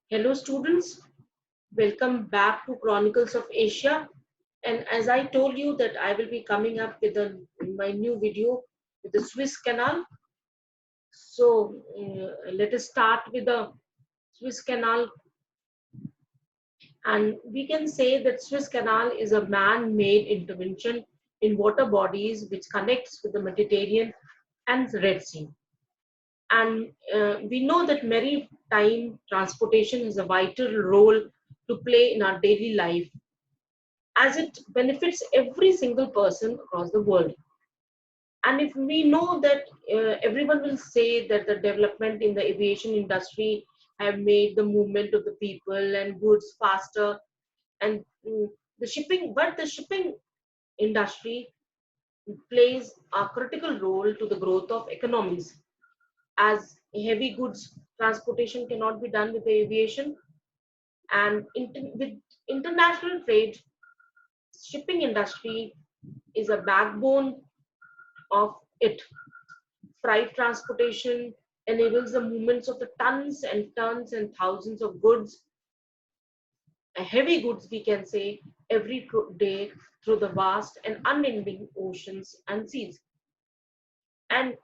Hello students, welcome back to Chronicles of Asia. And as I told you that I will be coming up with my new video with the Suez Canal. So let us start with the Suez Canal. And we can say that Suez Canal is a man-made intervention in water bodies which connects with the Mediterranean and the Red Sea. And we know that maritime transportation has a vital role to play in our daily life as it benefits every single person across the world. And if we know that everyone will say that the development in the aviation industry have made the movement of the people and goods faster, and the shipping industry plays a critical role to the growth of economies, as heavy goods transportation cannot be done with the aviation, and with international trade, shipping industry is a backbone of it. Freight transportation enables the movements of the tons and thousands of goods, heavy goods we can say, every day through the vast and unending oceans and seas. And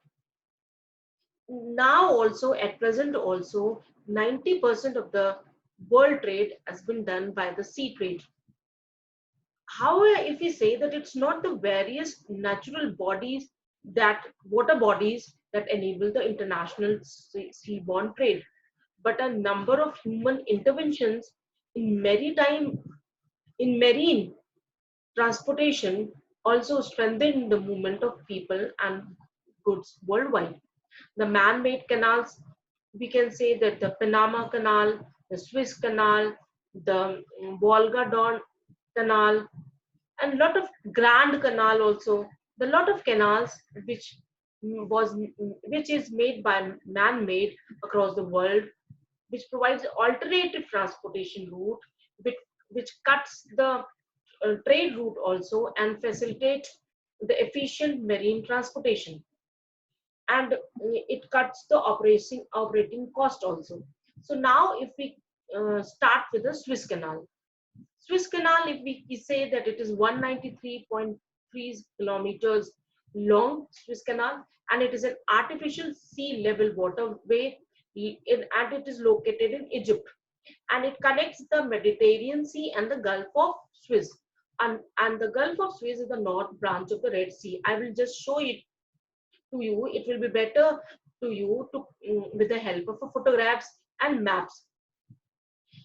now also at present also 90% of the world trade has been done by the sea trade. However, if we say that it's not the various natural bodies, that water bodies that enable the international seaborne trade, but a number of human interventions in marine transportation also strengthen the movement of people and goods worldwide. The man-made canals, we can say that the Panama Canal, the Suez Canal, the Volga Don Canal, and lot of Grand Canal also. The lot of canals which was which is made by man-made across the world, which provides alternative transportation route, which, which cuts the trade route also and facilitate the efficient marine transportation, and it cuts the operating cost also. So now if we start with the Swiss Canal. Swiss Canal, if we say that it is 193.3 kilometers long, Swiss Canal, and it is an artificial sea level waterway, and it is located in Egypt, and it connects the Mediterranean Sea and the Gulf of Suez. And the Gulf of Suez is the north branch of the Red Sea. I will just show it to you. It will be better to you to with the help of photographs and maps.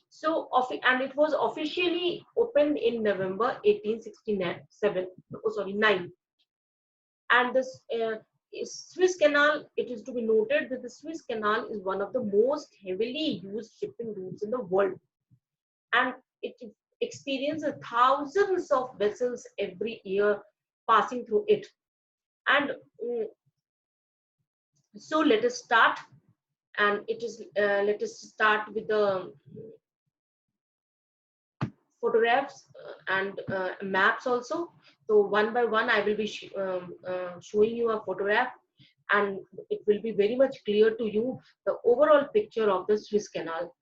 So, and it was officially opened in November 1867. Oh, sorry, 9. And this Swiss Canal, it is to be noted that the Swiss Canal is one of the most heavily used shipping routes in the world, and it experiences thousands of vessels every year passing through it. And so let us start. And it is let us start with the photographs and maps also. So one by one, I will be showing you a photograph, and it will be very much clear to you the overall picture of the Swiss Canal.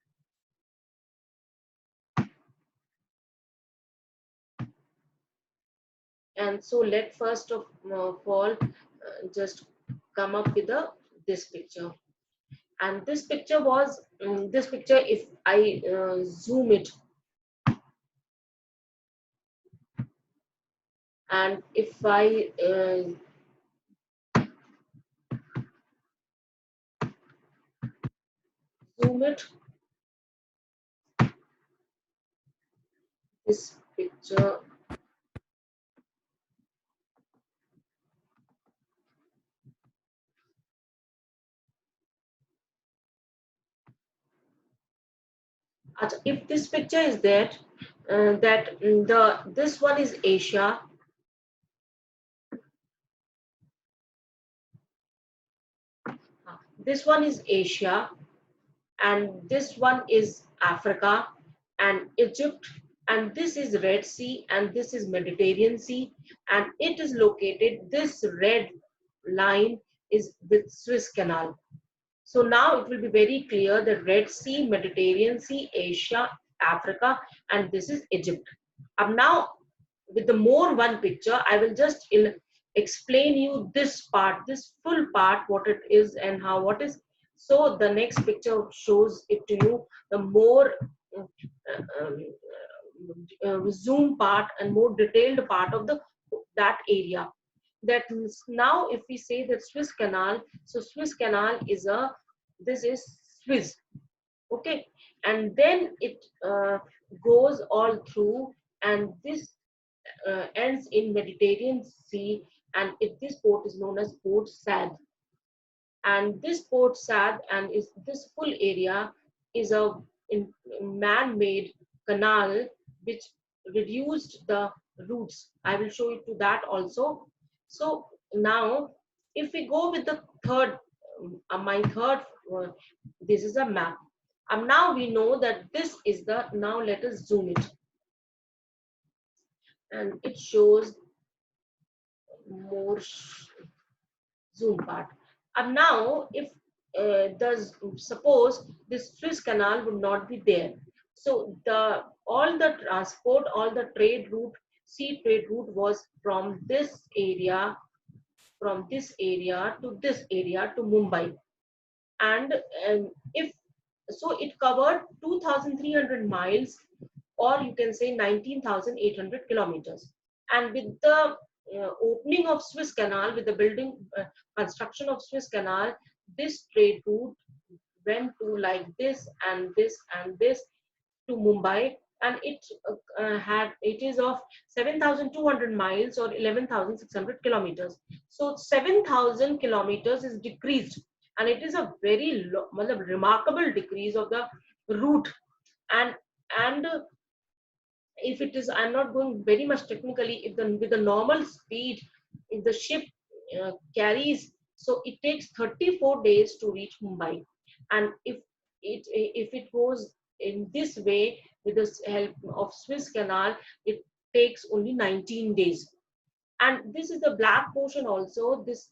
And so let first of all just come up with this picture. And this picture was this picture. If I zoom it, and if I zoom it, this picture. If this picture is that this one is Asia, this one is Asia, and this one is Africa and Egypt, and this is Red Sea, and this is Mediterranean Sea, and it is located, this red line is with Suez Canal. So now it will be very clear that Red Sea, Mediterranean Sea, Asia, Africa, and this is Egypt. Now with the more one picture, I will just explain you this part, this full part, what it is and how what is. So the next picture shows it to you, the more zoom part and more detailed part of the that area. That means now if we say that Suez Canal, so Suez Canal is a, this is Suez, okay, and then it goes all through, and this ends in Mediterranean Sea, and this port is known as Port Said. And this Port Said and is this full area is a man-made canal which reduced the routes. I will show you to that also. So now, if we go with the third, my third, this is a map. And now we know that this is the, now let us zoom it. And it shows more zoom part. And now, if does suppose this Suez Canal would not be there, so the all the transport, all the trade route, sea trade route was from this area, to this area to Mumbai, and if so, it covered 2,300 miles, or you can say 19,800 kilometers. And with the opening of Suez Canal, with the building construction of Suez Canal, this trade route went to like this and this and this to Mumbai, and it is of 7,200 miles or 11,600 kilometers. So 7,000 kilometers is decreased, and it is a very remarkable decrease of the route. And if it is, I'm not going very much technically, if the with the normal speed, if the ship carries, so it takes 34 days to reach Mumbai, and if it goes in this way with the help of Suez Canal, it takes only 19 days. And this is the black portion also. This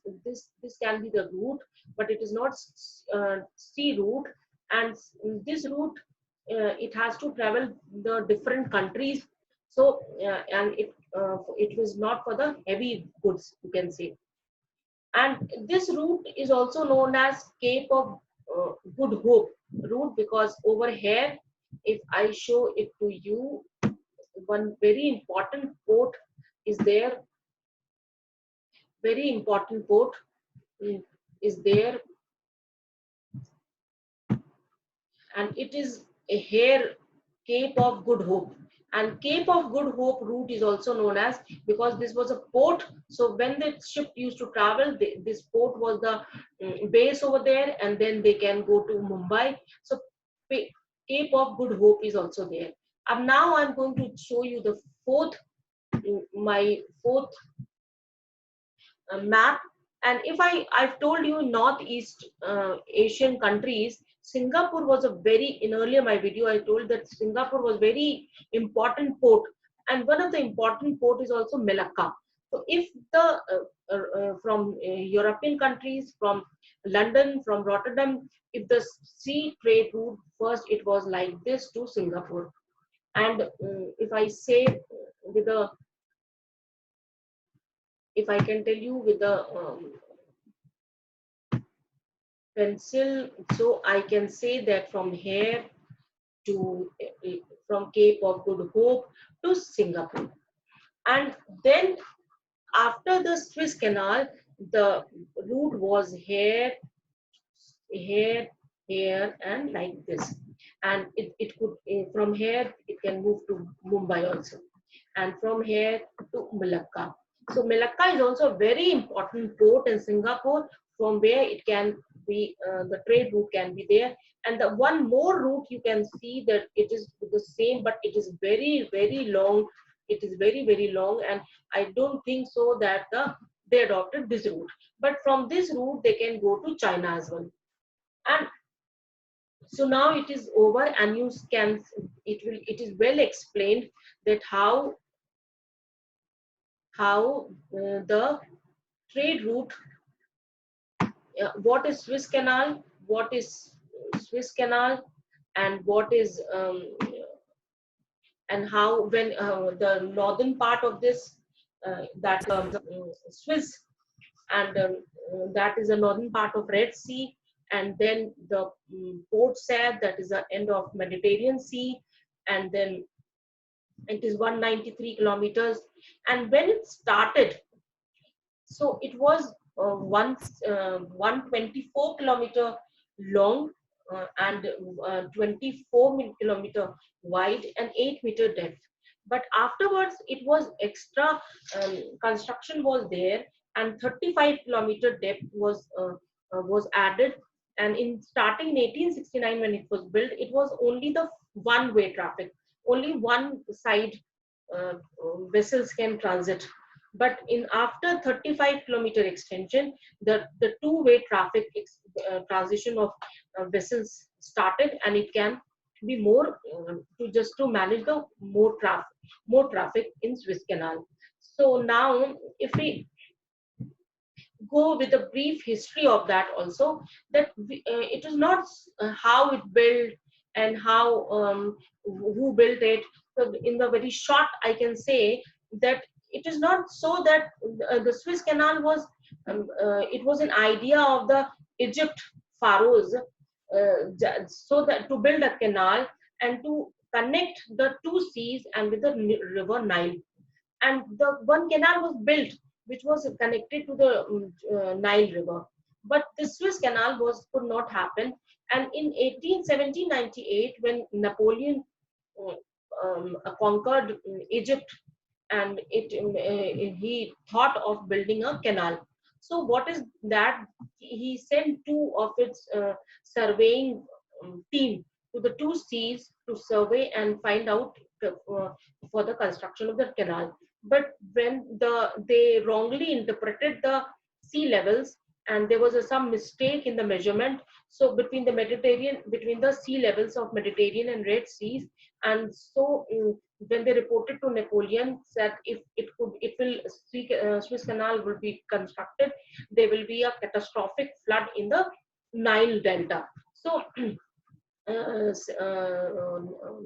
can be the route, but it is not sea route. And this route, it has to travel the different countries. So and it was not for the heavy goods, you can say. And this route is also known as Cape of Good Hope route, because over here, if I show it to you, one very important port is there. Very important port is there, and it is a here Cape of Good Hope. And Cape of Good Hope route is also known as, because this was a port. So when the ship used to travel, this port was the base over there, and then they can go to Mumbai. So Cape of Good Hope is also there. And now I'm going to show you the fourth, my fourth map. And if I've told you Northeast Asian countries, Singapore was a very, in earlier my video I told that Singapore was very important port, and one of the important port is also Malacca. So if the from European countries, from London, from Rotterdam, if the sea trade route, first it was like this to Singapore. And if I say with the, if I can tell you with the pencil, so I can say that from here to from Cape of Good Hope to Singapore. And then after the Suez Canal, the route was here, here, here, and like this. And it could, from here, it can move to Mumbai also. And from here to Malacca. So Malacca is also a very important port in Singapore, from where it can be, the trade route can be there. And the one more route you can see that it is the same, but it is very, very long. It is very, very long, and I don't think so that they adopted this route. But from this route, they can go to China as well. And so now it is over, and you can, it is well explained that how the trade route, what is Suez Canal, what is Swiss Canal, and what is and how when the northern part of this that Swiss, and that is the northern part of Red Sea, and then the Port Said, that is the end of Mediterranean Sea, and then it is 193 kilometers. And when it started, so it was once 124 kilometer long, and 24 kilometer wide and 8 meter depth. But afterwards, it was extra construction was there, and 35 kilometer depth was added. And in starting in 1869, when it was built, it was only the one-way traffic, only one side uh, vessels can transit. But in after 35-kilometer extension, the two-way traffic transition of vessels started, and it can be more to just to manage the more traffic in Suez Canal. So now, if we go with a brief history of that also, that it is not how it built and how who built it. So in the very short, I can say that it is not so that the Swiss Canal was it was an idea of the Egypt pharaohs, so that to build a canal and to connect the two seas and with the river Nile. And the one canal was built which was connected to the Nile River. But the Suez Canal was could not happen. And in 1798, when Napoleon uh, conquered Egypt, and he thought of building a canal. So what is that? He sent two of its surveying team to the two seas to survey and find out for the construction of the canal. But when they wrongly interpreted the sea levels, and there was some mistake in the measurement, so between between the sea levels of Mediterranean and Red Seas. And so when they reported to Napoleon that if Suez Canal will be constructed, there will be a catastrophic flood in the Nile Delta. So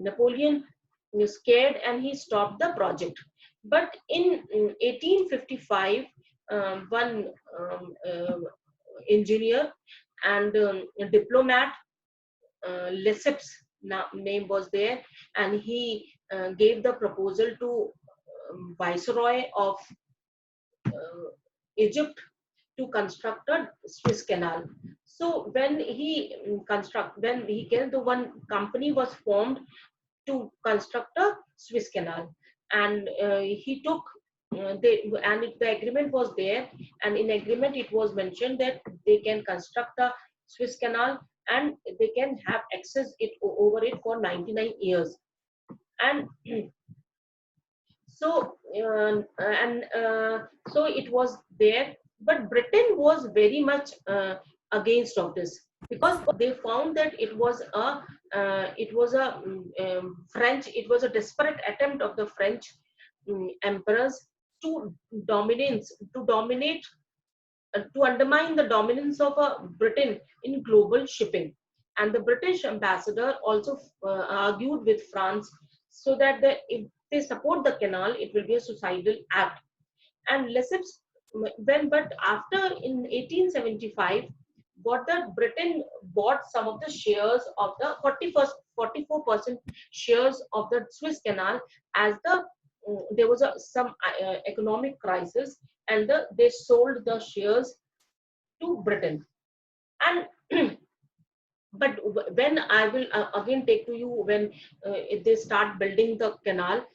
Napoleon was scared, and he stopped the project. But in 1855, one engineer and a diplomat, Lesseps name was there, and he gave the proposal to Viceroy of Egypt to construct a Swiss Canal. So when he came, the one company was formed to construct a Swiss Canal, and he took the agreement was there, and in agreement it was mentioned that they can construct the Swiss Canal, and they can have access over it for 99 years. And so so it was there, but Britain was very much against of this, because they found that it was a French, it was a desperate attempt of the French emperors to dominate to undermine the dominance of Britain in global shipping. And the British ambassador also argued with France, so that if they support the canal, it will be a suicidal act. And Lesseps, but after in 1875, what the Britain bought some of the shares of the 44% shares of the Swiss Canal, as there was some economic crisis, and they sold the shares to Britain. And but when I will again take to you, when if they start building the canal,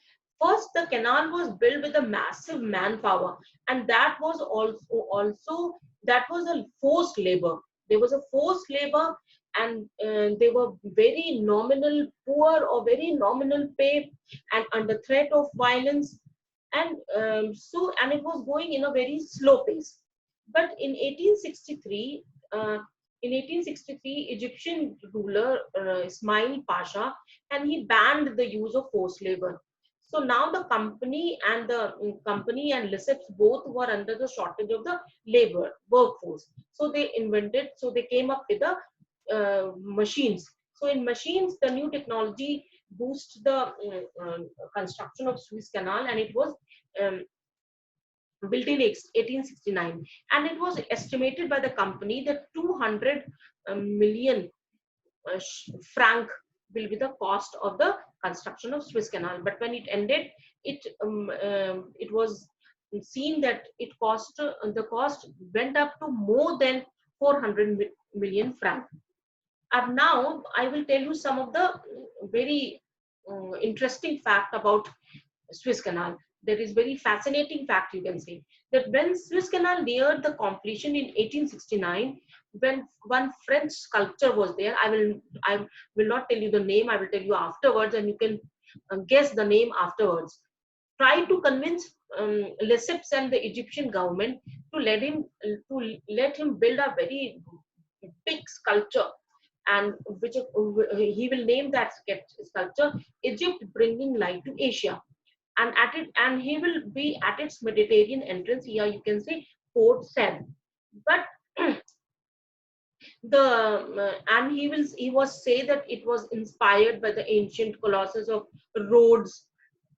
first the canal was built with a massive manpower, and that was also that was a forced labor. There was a forced labor, and they were very nominal poor or very nominal pay, and under threat of violence. And and it was going in a very slow pace. But in 1863, Egyptian ruler Ismail Pasha, and he banned the use of forced labor. So now the company and Lesseps both were under the shortage of the labor workforce. So they came up with a machines. So in machines, the new technology boosts the construction of Suez Canal, and it was um, built in 1869, and it was estimated by the company that 200 million franc will be the cost of the construction of Suez Canal. But when it ended, it was seen that the cost went up to more than 400 million franc. And now I will tell you some of the very interesting fact about Suez Canal. There is very fascinating fact, you can say, that when Suez Canal neared the completion in 1869, when one French sculptor was there, I will not tell you the name. I will tell you afterwards, and you can guess the name afterwards. Tried to convince Lesseps and the Egyptian government to let him build a very big sculpture, and which he will name that sculpture Egypt Bringing Light to Asia, and he will be at its Mediterranean entrance. Here you can say Port Said. But the and he was say that it was inspired by the ancient colossus of Rhodes,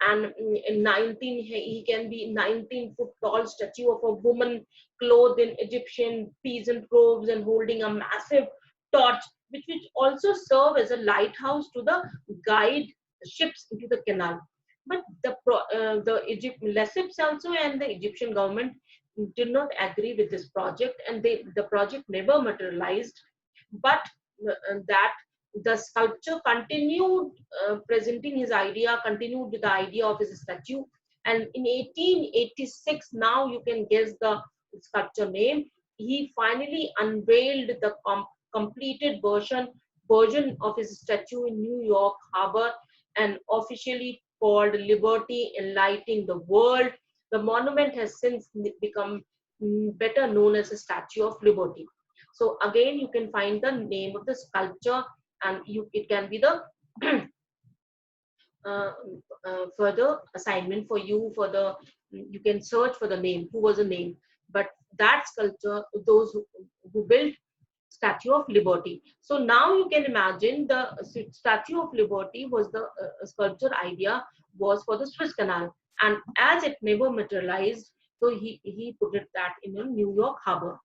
and in 19 he can be 19-foot tall statue of a woman clothed in Egyptian peasant robes and holding a massive torch, which also serve as a lighthouse to the guide ships into the canal. But the Egypt Lesseps also and the Egyptian government did not agree with this project, and the project never materialized. But that the sculpture continued presenting his idea, continued with the idea of his statue. And in 1886, now you can guess the sculpture name, he finally unveiled the completed version of his statue in New York Harbor, and officially called Liberty Enlightening the World. The monument has since become better known as a Statue of Liberty. So again, you can find the name of the sculpture, and it can be the uh, further assignment for you. You can search for the name, who was the name. But that sculpture, those who built Statue of Liberty. So now you can imagine the Statue of Liberty was the sculpture idea was for the Suez Canal, and as it never materialized, so he put it that in a New York Harbor.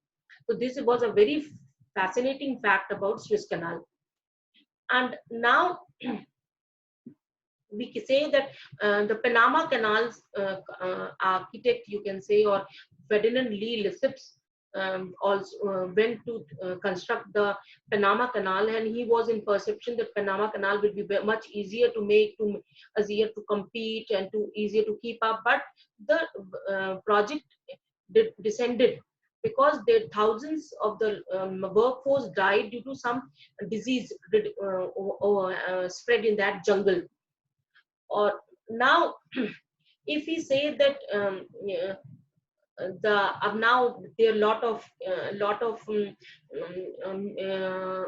So this was a very fascinating fact about Suez Canal. And now we can say that the Panama Canal's architect, you can say, or Ferdinand Lee Lesseps, also went to construct the Panama Canal, and he was in perception that Panama Canal will be much easier to make, easier to compete, and easier to keep up. But the project descended because there thousands of the workforce died due to some disease spread in that jungle. Or now, if we say that yeah, now there are lot of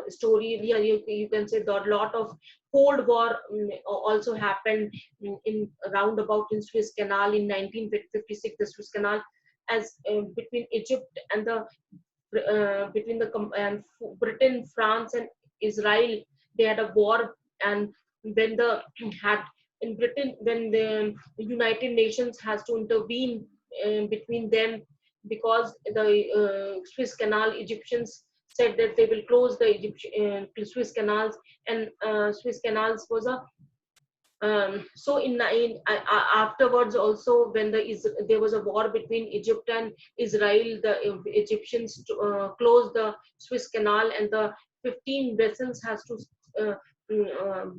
story here. You can say that a lot of Cold War also happened in roundabout in Suez Canal in 1956. The Suez Canal, as between Egypt and the between the Britain, France, and Israel, they had a war. And when the had in Britain, when the United Nations has to intervene between them, because the Suez Canal, Egyptians said that they will close the Suez canals, and Suez canals was a so afterwards also, when there was a war between Egypt and Israel, the Egyptians closed the Suez Canal, and the 15 vessels has to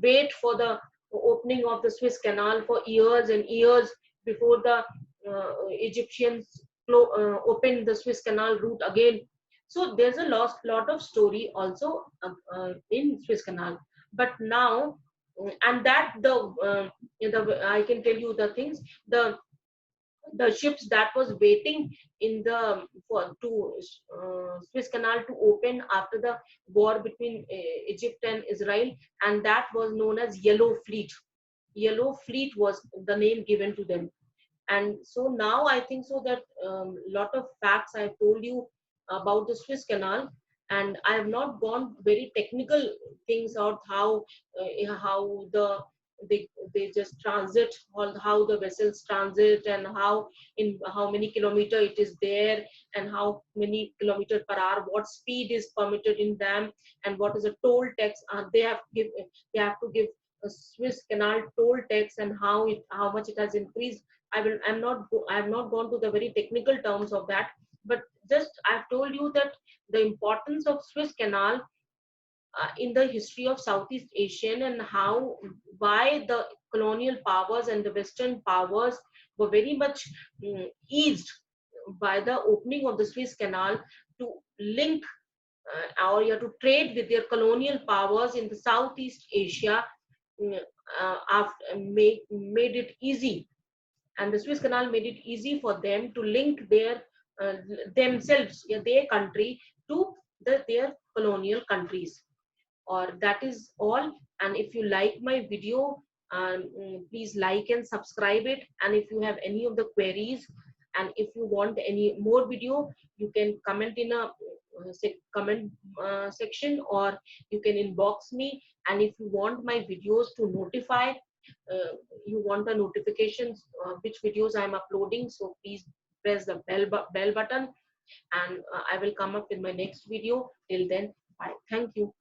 wait for the opening of the Suez Canal for years and years before the Egyptians opened the Suez Canal route again. So there's a lot of story also in Suez Canal. But now, and that I can tell you the things, the ships that was waiting in the for to Suez Canal to open after the war between Egypt and Israel, and that was known as Yellow Fleet. Yellow Fleet was the name given to them. And so now I think so that lot of facts I've told you about the Suez Canal. And I have not gone very technical things out, how they they just transit, or how the vessels transit, and how in how many kilometer it is there, and how many kilometer per hour, what speed is permitted in them, and what is a toll tax they have to give a Swiss Canal toll tax, and how much it has increased. I have not gone to the very technical terms of that, but just I've told you that the importance of Swiss Canal in the history of Southeast Asian, and how why the colonial powers and the Western powers were very much eased by the opening of the Swiss Canal to link or you have to trade with their colonial powers in the Southeast Asia. mm, After made it easy, and the Suez Canal made it easy for them to link uh, themselves, yeah, their country, to their colonial countries. Or that is all. And if you like my video, please like and subscribe it. And if you have any of the queries, and if you want any more video, you can comment in a comment section, or you can inbox me. And if you want my videos to notify, you want a notifications which videos I am uploading, so please press the bell button, and I will come up with my next video. Till then, bye. Thank you.